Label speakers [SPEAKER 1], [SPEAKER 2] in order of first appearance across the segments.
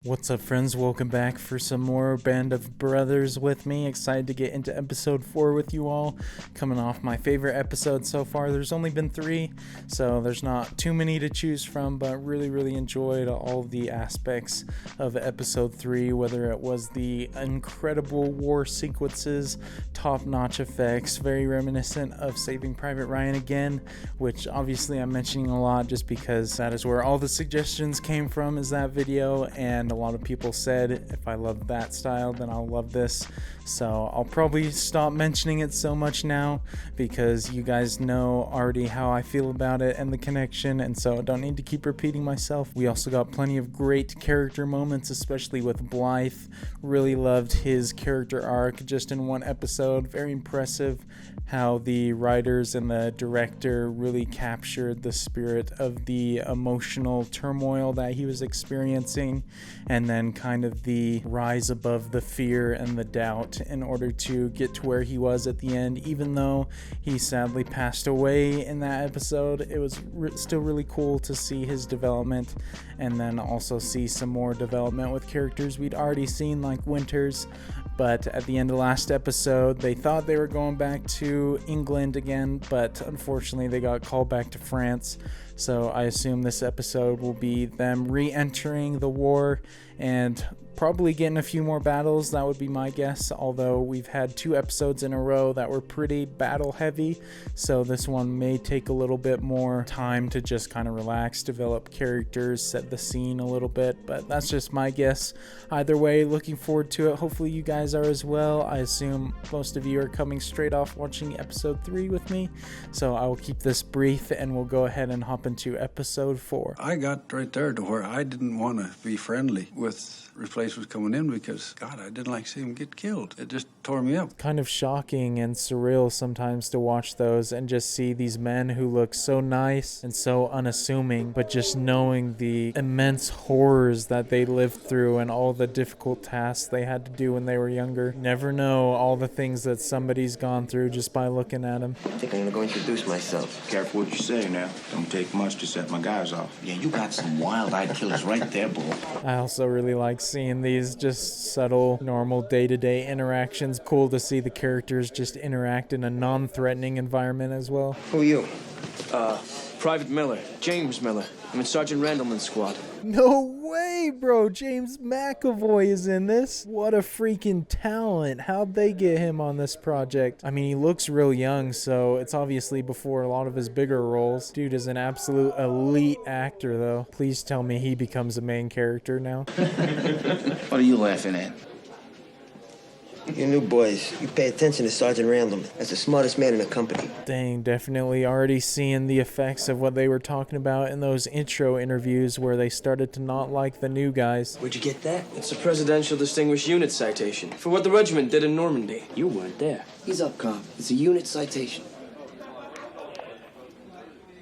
[SPEAKER 1] What's up, friends? Welcome back for some more Band of Brothers with me. Excited to get into episode 4 with you all. Coming off my favorite episode so far. There's only been 3, so there's not too many to choose from, but really enjoyed all the aspects of episode 3, whether it was the incredible war sequences, top-notch effects, very reminiscent of Saving Private Ryan again, which obviously I'm mentioning a lot just because that is where all the suggestions came from, is that video, and a lot of people said if I love that style then I'll love this, so I'll probably stop mentioning it so much now because you guys know already how I feel about it and the connection, and so I don't need to keep repeating myself. We also got plenty of great character moments, especially with Blythe. Really loved his character arc just in one episode. Very impressive how the writers and the director really captured the spirit of the emotional turmoil that he was experiencing, and then kind of the rise above the fear and the doubt in order to get to where he was at the end. Even though he sadly passed away in that episode, it was still really cool to see his development, and then also see some more development with characters we'd already seen, like Winters. But at the end of last episode, they thought they were going back to England again, but unfortunately they got called back to France. So I assume this episode will be them re-entering the war and probably getting a few more battles. That would be my guess, although we've had 2 episodes in a row that were pretty battle heavy, so this one may take a little bit more time to just kind of relax, develop characters, set the scene a little bit, but that's just my guess. Either way, looking forward to it. Hopefully you guys are as well. I assume most of you are coming straight off watching episode 3 with me, so I will keep this brief and we'll go ahead and hop into episode 4.
[SPEAKER 2] I got right there to where I didn't want to be friendly with replacements coming in because, God, I didn't like seeing them get killed. It just tore me up.
[SPEAKER 1] Kind of shocking and surreal sometimes to watch those and just see these men who look so nice and so unassuming, but just knowing the immense horrors that they lived through and all the difficult tasks they had to do when they were younger. Never know all the things that somebody's gone through just by looking at them.
[SPEAKER 3] I think I'm gonna go introduce myself.
[SPEAKER 4] Careful what you say now. Don't take much to set my guys off.
[SPEAKER 5] Yeah, you got some wild-eyed killers right there, boy.
[SPEAKER 1] I also really like seeing these just subtle, normal day-to-day interactions. Cool to see the characters just interact in a non-threatening environment as well.
[SPEAKER 3] Who are you?
[SPEAKER 6] Private Miller. James Miller. I'm in Sergeant Randleman's squad.
[SPEAKER 1] No way, bro. James McAvoy is in this. What a freaking talent. How'd they get him on this project? I mean, he looks real young, so it's obviously before a lot of his bigger roles. Dude is an absolute elite actor, though. Please tell me he becomes a main character now.
[SPEAKER 5] What are you laughing at?
[SPEAKER 3] You new boys, you pay attention to Sergeant Randleman. That's the smartest man in the company.
[SPEAKER 1] Dang, definitely already seeing the effects of what they were talking about in those intro interviews where they started to not like the new guys.
[SPEAKER 3] Where'd you get that?
[SPEAKER 6] It's a Presidential Distinguished Unit citation for what the regiment did in Normandy. You weren't there.
[SPEAKER 3] He's up, Cobb. It's a unit citation.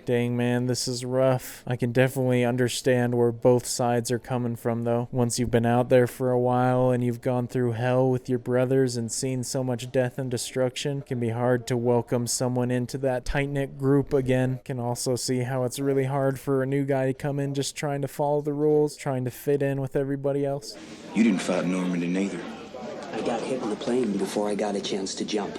[SPEAKER 1] Dang, man, this is rough. I can definitely understand where both sides are coming from, though. Once you've been out there for a while and you've gone through hell with your brothers and seen so much death and destruction, it can be hard to welcome someone into that tight-knit group again. Can also see how it's really hard for a new guy to come in just trying to follow the rules, trying to fit in with everybody else.
[SPEAKER 4] You didn't fight Normandy neither.
[SPEAKER 7] I got hit in the plane before I got a chance to jump.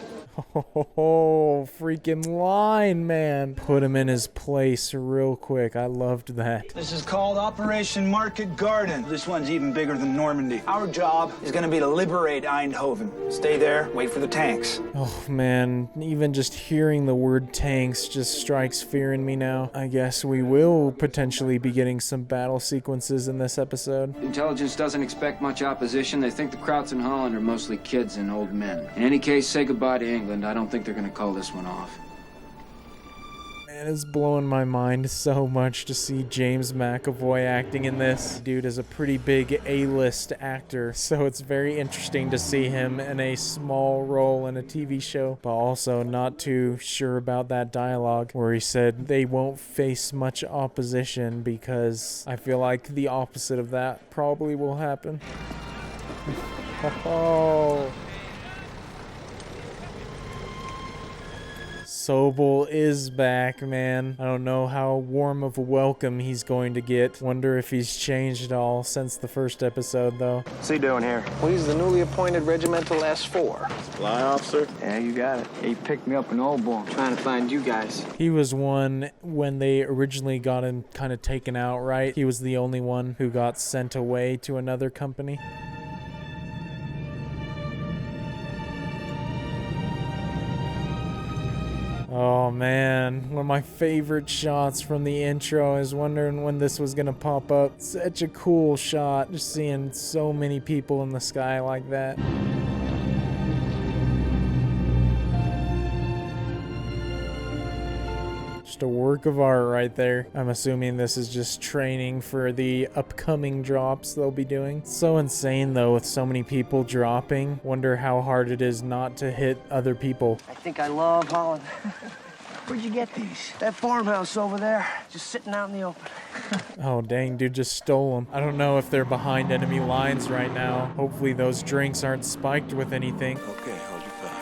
[SPEAKER 1] Oh, freaking line, man. Put him in his place real quick. I loved that.
[SPEAKER 8] This is called Operation Market Garden. This one's even bigger than Normandy. Our job is going to be to liberate Eindhoven. Stay there, wait for the tanks.
[SPEAKER 1] Oh, man. Even just hearing the word tanks just strikes fear in me now. I guess we will potentially be getting some battle sequences in this episode.
[SPEAKER 9] Intelligence doesn't expect much opposition. They think the Krauts in Holland are mostly kids and old men. In any case, say goodbye to England. I don't think they're going to call this one off.
[SPEAKER 1] Man, it's blowing my mind so much to see James McAvoy acting in this. Dude is a pretty big A-list actor, so it's very interesting to see him in a small role in a TV show, but also not too sure about that dialogue where he said they won't face much opposition, because I feel like the opposite of that probably will happen. Sobel is back, man. I don't know how warm of a welcome he's going to get. Wonder if he's changed at all since the first episode, though.
[SPEAKER 6] What's he doing here?
[SPEAKER 10] Well, he's the newly appointed regimental S4.
[SPEAKER 4] Fly officer?
[SPEAKER 10] Yeah, you got it. He picked me up in Oldbourne.
[SPEAKER 6] Trying to find you guys.
[SPEAKER 1] He was one when they originally got him kind of taken out, right? He was the only one who got sent away to another company. Oh man, one of my favorite shots from the intro. I was wondering when this was gonna pop up. Such a cool shot, just seeing so many people in the sky like that. Just a work of art right there. I'm assuming this is just training for the upcoming drops they'll be doing. So insane though, with so many people dropping. Wonder how hard it is not to hit other people.
[SPEAKER 3] I think I love Holland. Where'd you get these? That farmhouse over there, just sitting out in the open.
[SPEAKER 1] Oh dang, dude just stole them. I don't know if they're behind enemy lines right now. Hopefully those drinks aren't spiked with anything.
[SPEAKER 2] Okay, hold your fire.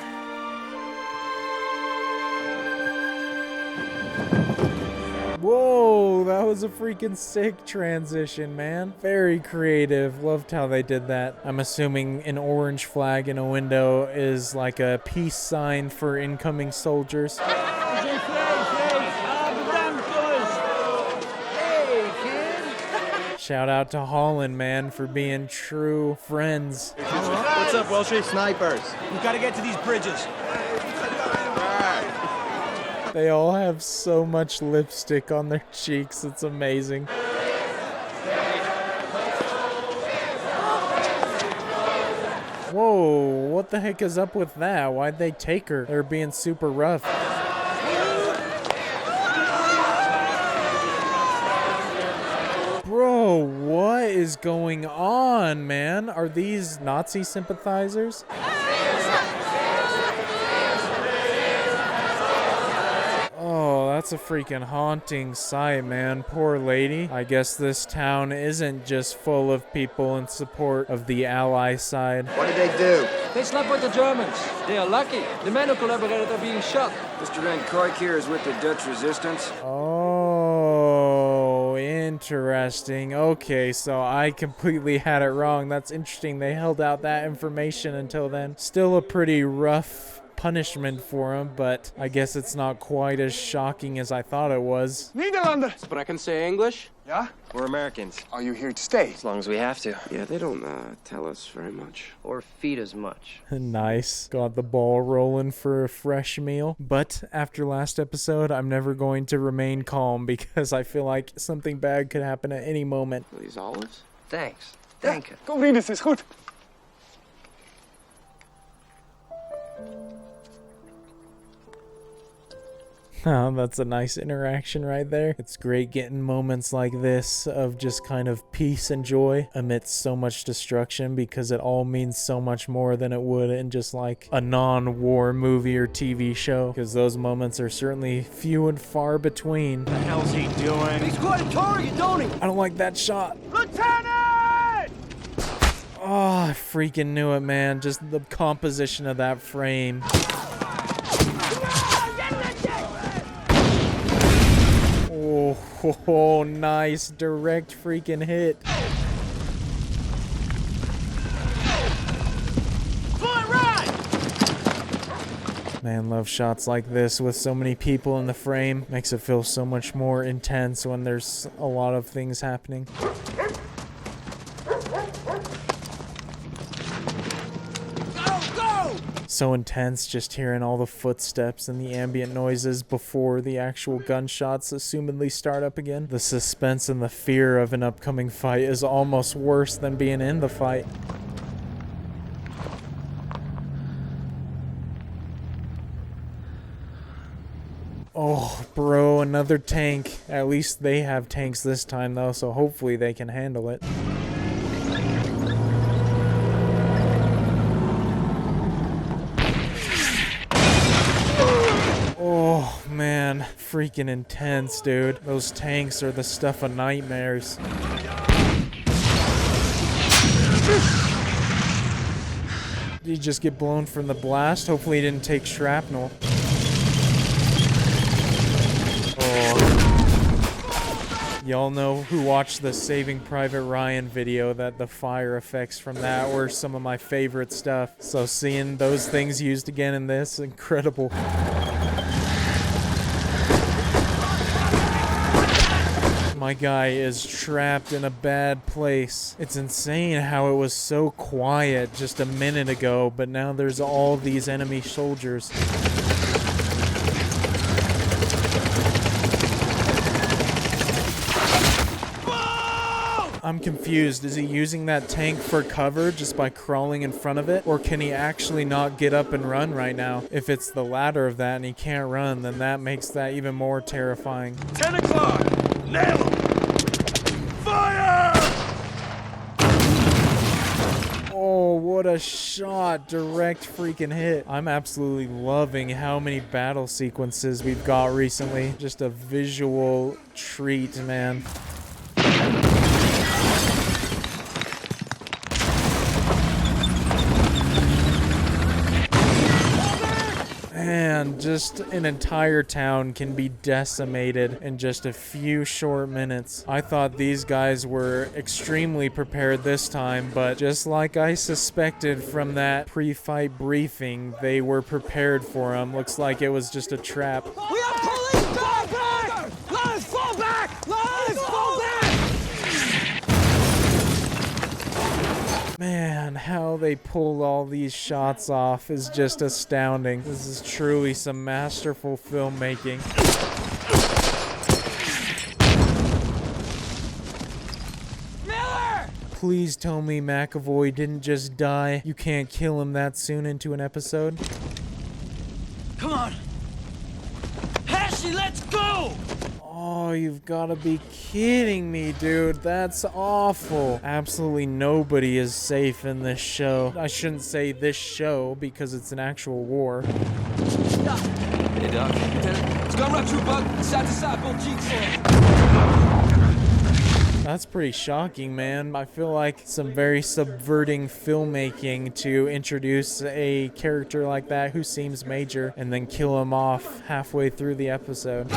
[SPEAKER 1] Whoa, that was a freaking sick transition, man. Very creative. Loved how they did that. I'm assuming an orange flag in a window is like a peace sign for incoming soldiers. Shout out to Holland, man, for being true friends.
[SPEAKER 8] What's up, Welshie?
[SPEAKER 3] Snipers.
[SPEAKER 8] We gotta get to these bridges.
[SPEAKER 1] They all have so much lipstick on their cheeks. It's amazing. Whoa, what the heck is up with that? Why'd they take her? They're being super rough. Bro, what is going on, man? Are these Nazi sympathizers? Oh, that's a freaking haunting sight, man. Poor lady. I guess this town isn't just full of people in support of the Ally side.
[SPEAKER 3] What did they do?
[SPEAKER 10] They slept with the Germans. They are lucky. The men who collaborated are being shot.
[SPEAKER 9] Mr. Van Koyk here is with the Dutch resistance.
[SPEAKER 1] Oh, interesting. Okay, so I completely had it wrong. That's interesting. They held out that information until then. Still a pretty rough punishment for him, but I guess it's not quite as shocking as I thought it was.
[SPEAKER 6] Nederlanders. But I can say English?
[SPEAKER 8] Yeah?
[SPEAKER 6] We're Americans.
[SPEAKER 8] Are you here to stay?
[SPEAKER 6] As long as we have to. Yeah, they don't tell us very much.
[SPEAKER 7] Or feed as much.
[SPEAKER 1] Nice. Got the ball rolling for a fresh meal. But after last episode, I'm never going to remain calm because I feel like something bad could happen at any moment.
[SPEAKER 6] These olives?
[SPEAKER 7] Thanks. Thank you.
[SPEAKER 8] Kom, Rinus, is goed.
[SPEAKER 1] Oh, that's a nice interaction right there. It's great getting moments like this of just kind of peace and joy amidst so much destruction, because it all means so much more than it would in just like a non-war movie or TV show, because those moments are certainly few and far between.
[SPEAKER 8] What the hell's he doing?
[SPEAKER 3] He's got a target, don't he?
[SPEAKER 1] I don't like that shot.
[SPEAKER 8] Lieutenant!
[SPEAKER 1] Oh, I freaking knew it, man. Just the composition of that frame. Oh, nice. Direct freaking hit. Man, love shots like this with so many people in the frame. Makes it feel so much more intense when there's a lot of things happening. So intense just hearing all the footsteps and the ambient noises before the actual gunshots assumedly start up again. The suspense and the fear of an upcoming fight is almost worse than being in the fight. Oh, bro, another tank. At least they have tanks this time though, so hopefully they can handle it. Oh, man. Freaking intense, dude. Those tanks are the stuff of nightmares. Did he just get blown from the blast? Hopefully he didn't take shrapnel. Y'all know who watched the Saving Private Ryan video that the fire effects from that were some of my favorite stuff. So seeing those things used again in this, incredible. My guy is trapped in a bad place. It's insane how it was so quiet just a minute ago, but now there's all these enemy soldiers. I'm confused. Is he using that tank for cover just by crawling in front of it? Or can he actually not get up and run right now? If it's the latter of that and he can't run, then that makes that even more terrifying.
[SPEAKER 11] 10 o'clock! Nail him! Fire!
[SPEAKER 1] Oh, what a shot. Direct freaking hit. I'm absolutely loving how many battle sequences we've got recently. Just a visual treat, man. Man, just an entire town can be decimated in just a few short minutes. I thought these guys were extremely prepared this time, but just like I suspected from that pre-fight briefing, they were prepared for him. Looks like it was just a trap.
[SPEAKER 11] We are pulling back! Let us fall back! Let us fall back!
[SPEAKER 1] Man, how they pulled all these shots off is just astounding. This is truly some masterful filmmaking.
[SPEAKER 11] Miller!
[SPEAKER 1] Please tell me McAvoy didn't just die. You can't kill him that soon into an episode.
[SPEAKER 11] Come on! Hashi, let's go!
[SPEAKER 1] Oh, you've got to be kidding me, dude. That's awful. Absolutely nobody is safe in this show. I shouldn't say this show because it's an actual war.
[SPEAKER 10] Hey, Doc. Lieutenant, it's gun run, troop bug. Side to side, both cheeks.
[SPEAKER 1] That's pretty shocking, man. I feel like some very subverting filmmaking to introduce a character like that who seems major and then kill him off halfway through the episode.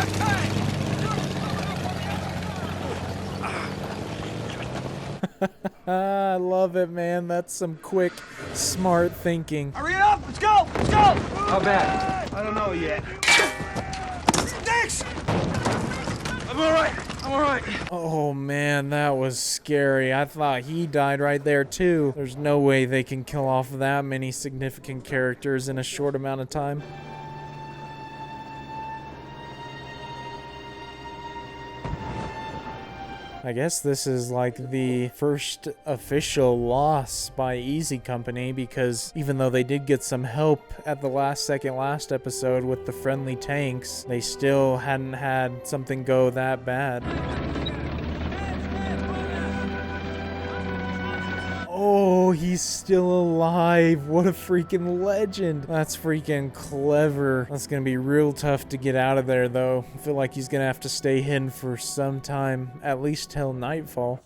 [SPEAKER 1] I love it, man. That's some quick, smart thinking.
[SPEAKER 11] Hurry it up! Let's go! Let's go!
[SPEAKER 10] How bad?
[SPEAKER 11] I don't know yet. Thanks! I'm alright. I'm alright.
[SPEAKER 1] Oh man, that was scary. I thought he died right there too. There's no way they can kill off that many significant characters in a short amount of time. I guess this is like the first official loss by Easy Company, because even though they did get some help at the last episode with the friendly tanks, they still hadn't had something go that bad. Oh, he's still alive. What a freaking legend. That's freaking clever. That's gonna be real tough to get out of there, though. I feel like he's gonna have to stay hidden for some time, at least till nightfall.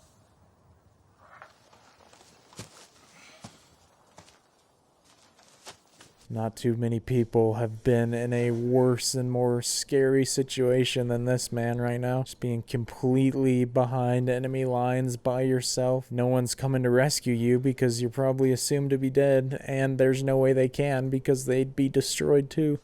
[SPEAKER 1] Not too many people have been in a worse and more scary situation than this man right now. Just being completely behind enemy lines by yourself. No one's coming to rescue you because you're probably assumed to be dead, and there's no way they can because they'd be destroyed too.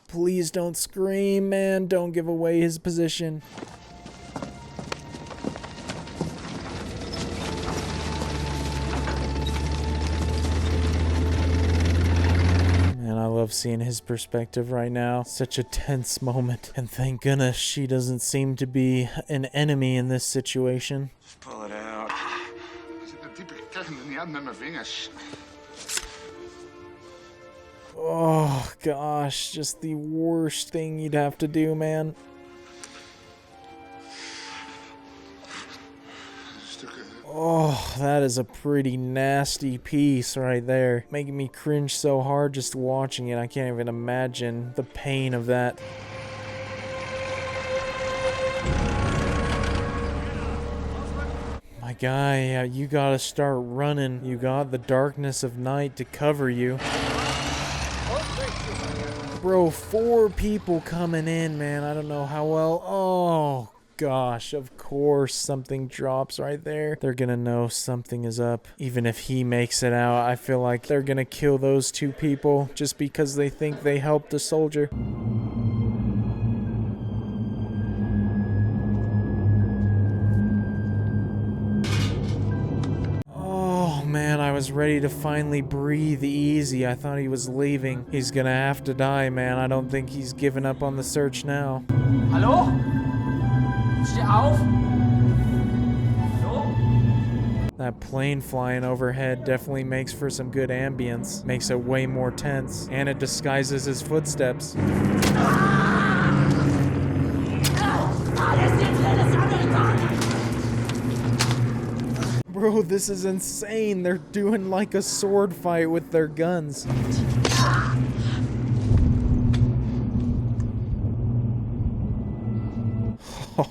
[SPEAKER 1] Please don't scream, man. Don't give away his position. I love seeing his perspective right now. Such a tense moment. And thank goodness she doesn't seem to be an enemy in this situation.
[SPEAKER 4] Just pull it out.
[SPEAKER 1] Oh gosh, just the worst thing you'd have to do, man. Oh, that is a pretty nasty piece right there. Making me cringe so hard just watching it. I can't even imagine the pain of that. My guy, you gotta start running. You got the darkness of night to cover you. Bro, 4 people coming in, man. I don't know how well. Oh, gosh. Of course, something drops right there. They're gonna know something is up. Even if he makes it out, I feel like they're gonna kill those 2 people just because they think they helped a soldier. Man, I was ready to finally breathe easy. I thought he was leaving. He's gonna have to die, man. I don't think he's given up on the search now.
[SPEAKER 10] Hallo? Steh auf! So?
[SPEAKER 1] That plane flying overhead definitely makes for some good ambience. Makes it way more tense. And it disguises his footsteps. Bro, this is insane. They're doing like a sword fight with their guns.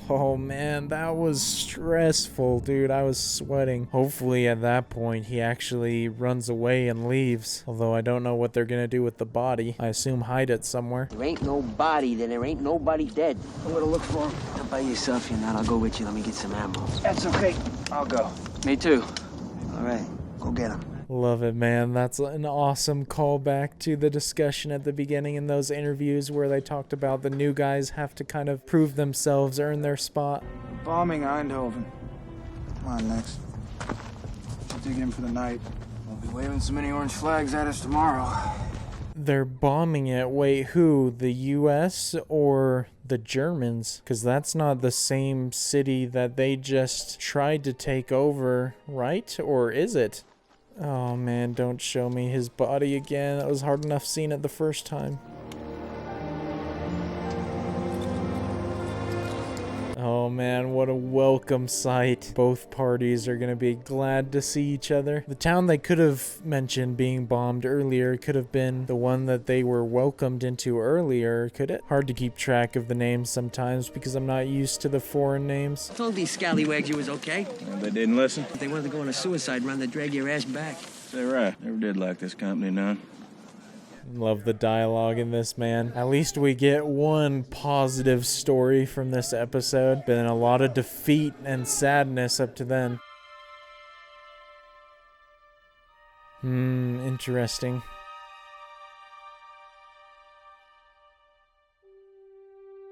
[SPEAKER 1] Oh man, that was stressful, dude. I was sweating. Hopefully at that point he actually runs away and leaves. Although I don't know what they're gonna do with the body. I assume hide it somewhere.
[SPEAKER 7] There ain't no body, then there ain't nobody dead.
[SPEAKER 8] I'm gonna look for him.
[SPEAKER 7] How about yourself, you know? I'll go with you. Let me get some ammo.
[SPEAKER 8] That's okay. I'll go.
[SPEAKER 9] Me too.
[SPEAKER 7] All right, go get him.
[SPEAKER 1] Love it, man. That's an awesome callback to the discussion at the beginning in those interviews where they talked about the new guys have to kind of prove themselves, earn their spot.
[SPEAKER 8] Bombing Eindhoven. Come on, Lex. We'll dig in for the night.
[SPEAKER 9] Won't be waving so many orange flags at us tomorrow.
[SPEAKER 1] They're bombing it. Wait, who? The US or the Germans? Because that's not the same city that they just tried to take over, right? Or is it? Oh man, don't show me his body again. That was hard enough seeing it the first time. Oh man, what a welcome sight. Both parties are gonna be glad to see each other. The town they could have mentioned being bombed earlier could have been the one that they were welcomed into earlier, could it? Hard to keep track of the names sometimes because I'm not used to the foreign names.
[SPEAKER 7] I told these scallywags you was okay.
[SPEAKER 4] Well, they didn't listen.
[SPEAKER 7] If they wanted to go on a suicide run, they'd drag your ass back.
[SPEAKER 4] They're right. Never did like this company none.
[SPEAKER 1] Love the dialogue in this, man. At least we get one positive story from this episode. Been a lot of defeat and sadness up to then. Interesting.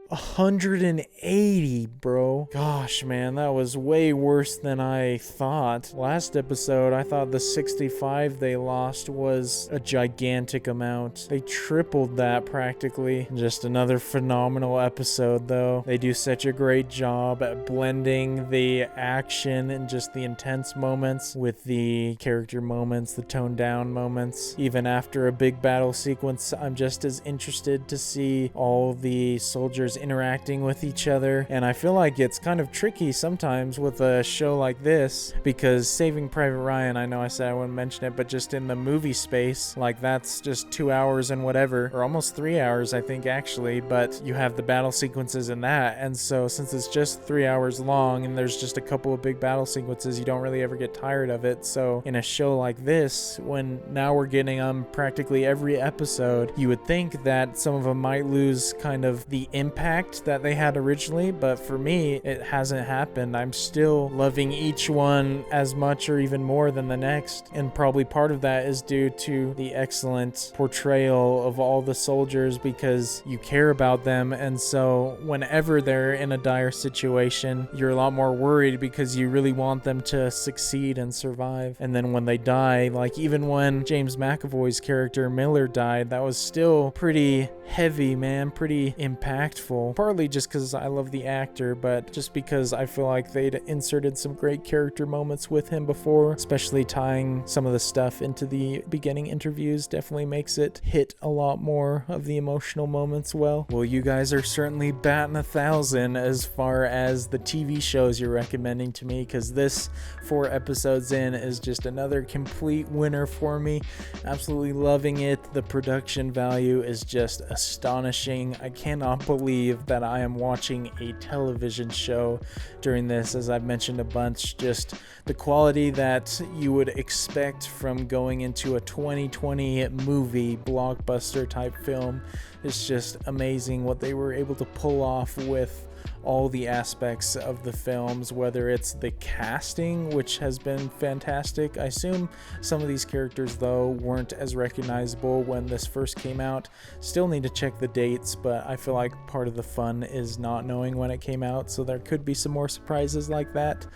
[SPEAKER 1] 180, bro. Gosh, man, that was way worse than I thought. Last episode, I thought the 65 they lost was a gigantic amount. They tripled that practically. Just another phenomenal episode, though. They do such a great job at blending the action and just the intense moments with the character moments, the toned down moments. Even after a big battle sequence, I'm just as interested to see all the soldiers interacting with each other, and I feel like it's kind of tricky sometimes with a show like this because Saving Private Ryan, I know I said I wouldn't mention it, but just in the movie space, like that's just 2 hours and whatever, or almost 3 hours I think actually, but you have the battle sequences in that, and so since it's just 3 hours long and there's just a couple of big battle sequences, you don't really ever get tired of it. So in a show like this, when now we're getting practically every episode, you would think that some of them might lose kind of the impact that they had originally, but for me it hasn't happened. I'm still loving each one as much or even more than the next, and probably part of that is due to the excellent portrayal of all the soldiers because you care about them, and so whenever they're in a dire situation you're a lot more worried because you really want them to succeed and survive. And then when they die, like even when James McAvoy's character Miller died, that was still pretty heavy, man, pretty impactful. Partly just because I love the actor, but just because I feel like they'd inserted some great character moments with him before, especially tying some of the stuff into the beginning interviews definitely makes it hit a lot more of the emotional moments well. Well, you guys are certainly batting 1,000 as far as the TV shows you're recommending to me, because this 4 episodes in is just another complete winner for me. Absolutely loving it. The production value is just astonishing. I cannot believe that I am watching a television show during this. As I've mentioned a bunch, just the quality that you would expect from going into a 2020 movie blockbuster type film It's just amazing what they were able to pull off with all the aspects of the films, whether it's the casting, which has been fantastic. I assume some of these characters, though, weren't as recognizable when this first came out. Still need to check the dates, but I feel like part of the fun is not knowing when it came out, so there could be some more surprises like that.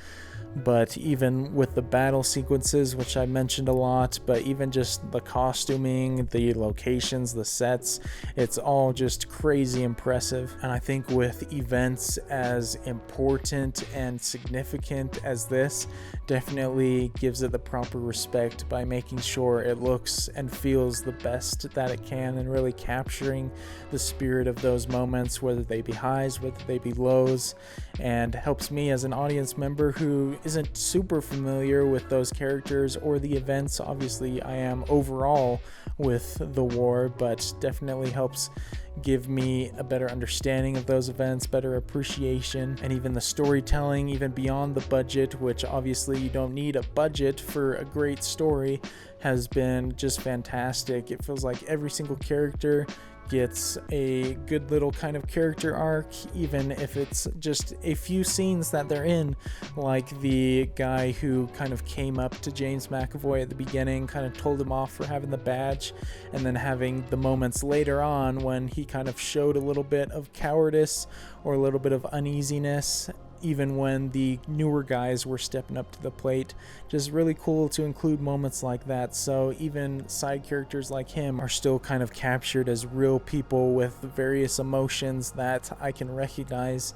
[SPEAKER 1] But even with the battle sequences, which I mentioned a lot, but even just the costuming, the locations, the sets, it's all just crazy impressive. And I think with events as important and significant as this, definitely gives it the proper respect by making sure it looks and feels the best that it can, and really capturing the spirit of those moments, whether they be highs, whether they be lows, and helps me as an audience member who isn't super familiar with those characters or the events. Obviously, I am overall with the war, but definitely helps give me a better understanding of those events, better appreciation, and even the storytelling, even beyond the budget, which obviously you don't need a budget for a great story, has been just fantastic. It feels like every single character gets a good little kind of character arc, even if it's just a few scenes that they're in, like the guy who kind of came up to James McAvoy at the beginning, kind of told him off for having the badge, and then having the moments later on when he kind of showed a little bit of cowardice or a little bit of uneasiness, even when the newer guys were stepping up to the plate. Just really cool to include moments like that, so even side characters like him are still kind of captured as real people with various emotions that I can recognize.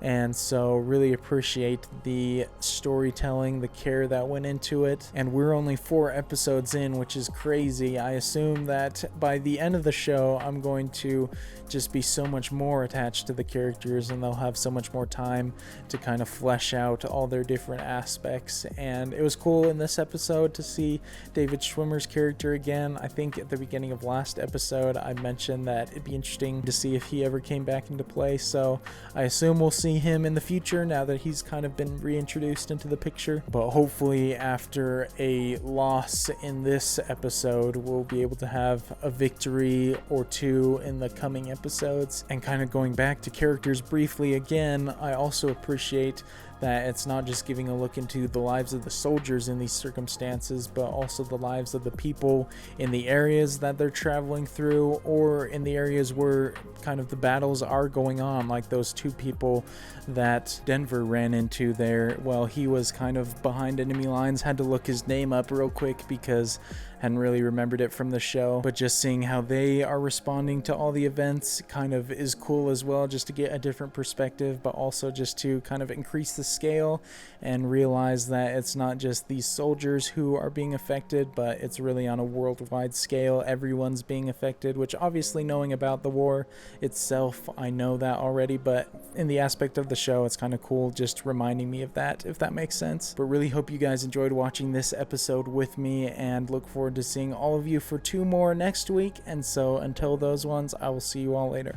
[SPEAKER 1] And so really appreciate the storytelling, the care that went into it. And we're only 4 episodes in, which is crazy. I assume that by the end of the show, I'm going to just be so much more attached to the characters, and they'll have so much more time to kind of flesh out all their different aspects. And it was cool in this episode to see David Schwimmer's character again. I think at the beginning of last episode, I mentioned that it'd be interesting to see if he ever came back into play. So I assume we'll see him in the future now that he's kind of been reintroduced into the picture. But hopefully after a loss in this episode, we'll be able to have a victory or two in the coming episodes. And kind of going back to characters briefly again, I also appreciate that it's not just giving a look into the lives of the soldiers in these circumstances, but also the lives of the people in the areas that they're traveling through, or in the areas where kind of the battles are going on, like those 2 people that Denver ran into there while he was kind of behind enemy lines. Had to look his name up real quick because hadn't really remembered it from the show, but just seeing how they are responding to all the events kind of is cool as well, just to get a different perspective, but also just to kind of increase the scale and realize that it's not just these soldiers who are being affected, but it's really on a worldwide scale. Everyone's being affected, which obviously, knowing about the war itself, I know that already, but in the aspect of the show, it's kind of cool just reminding me of that, if that makes sense. But really hope you guys enjoyed watching this episode with me, and look forward to seeing all of you for 2 more next week. And so until those ones, I will see you all later.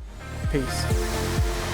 [SPEAKER 1] Peace.